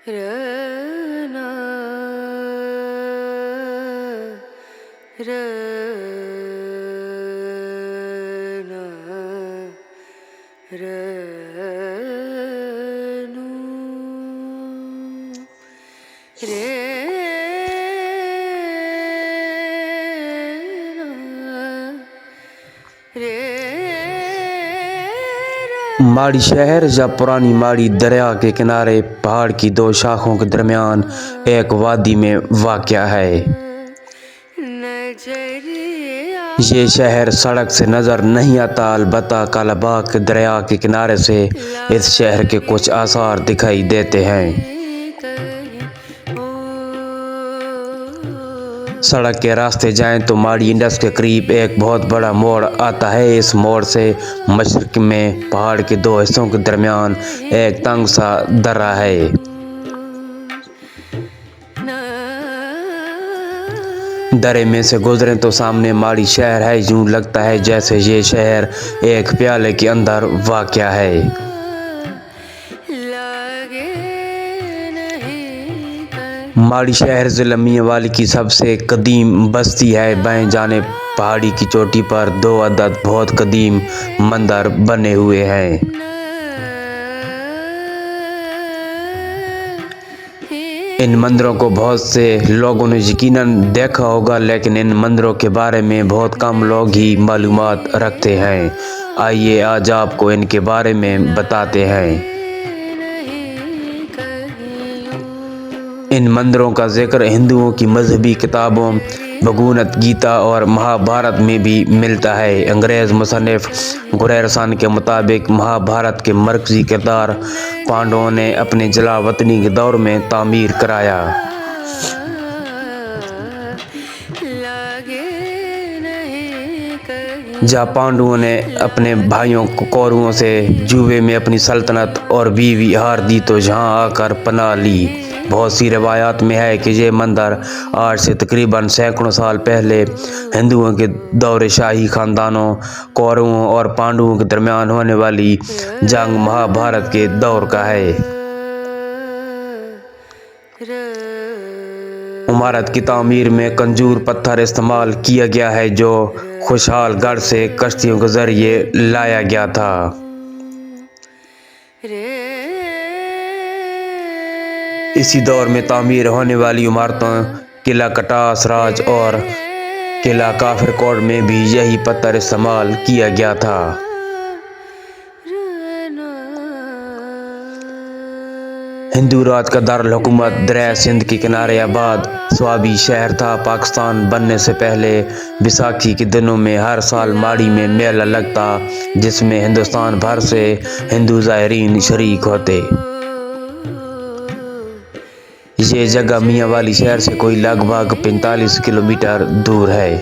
رنا رنا رنو ماڑی شہر یا پرانی ماڑی دریا کے کنارے پہاڑ کی دو شاخوں کے درمیان ایک وادی میں واقع ہے۔ یہ شہر سڑک سے نظر نہیں آتا، البتہ کالا باغ کے دریا کے کنارے سے اس شہر کے کچھ آثار دکھائی دیتے ہیں۔ سڑک کے راستے جائیں تو ماڑی انڈس کے قریب ایک بہت بڑا موڑ آتا ہے۔ اس موڑ سے مشرق میں پہاڑ کے دو حصوں کے درمیان ایک تنگ سا درہ ہے۔ درے میں سے گزریں تو سامنے ماڑی شہر ہے، یوں لگتا ہے جیسے یہ شہر ایک پیالے کے اندر واقع ہے۔ ماڑی شہر ضلع میاں والی کی سب سے قدیم بستی ہے۔ بائیں جانب پہاڑی کی چوٹی پر دو عدد بہت قدیم مندر بنے ہوئے ہیں۔ ان مندروں کو بہت سے لوگوں نے یقیناً دیکھا ہوگا، لیکن ان مندروں کے بارے میں بہت کم لوگ ہی معلومات رکھتے ہیں۔ آئیے آج آپ کو ان کے بارے میں بتاتے ہیں۔ ان مندروں کا ذکر ہندوؤں کی مذہبی کتابوں بھگوت گیتا اور مہابھارت میں بھی ملتا ہے۔ انگریز مصنف گریرسن کے مطابق مہابھارت کے مرکزی کردار پانڈوؤں نے اپنے جلا وطنی کے دور میں تعمیر کرایا۔ جہاں پانڈوؤں نے اپنے بھائیوں کوروؤں سے جوئے میں اپنی سلطنت اور بیوی ہار دی تو یہاں آ کر پناہ لی۔ بہت سی روایات میں ہے کہ یہ مندر آج سے تقریباً سینکڑوں سال پہلے ہندوؤں کے دور شاہی خاندانوں کوروؤں اور پانڈوؤں کے درمیان ہونے والی جنگ مہابھارت کے دور کا ہے۔ عمارت کی تعمیر میں کنجور پتھر استعمال کیا گیا ہے جو خوشحال گڑھ سے کشتیوں کے ذریعے لایا گیا تھا۔ اسی دور میں تعمیر ہونے والی عمارتوں قلعہ کٹاس راج اور قلعہ کافر کوٹ میں بھی یہی پتھر استعمال کیا گیا تھا۔ ہندو راج کا دارالحکومت دریائے سندھ کے کنارے آباد سوابی شہر تھا۔ پاکستان بننے سے پہلے بیساکھی کے دنوں میں ہر سال ماڑی میں میلہ لگتا، جس میں ہندوستان بھر سے ہندو زائرین شریک ہوتے۔ یہ جگہ میاں والی شہر سے کوئی لگ بھگ 45 کلومیٹر دور ہے۔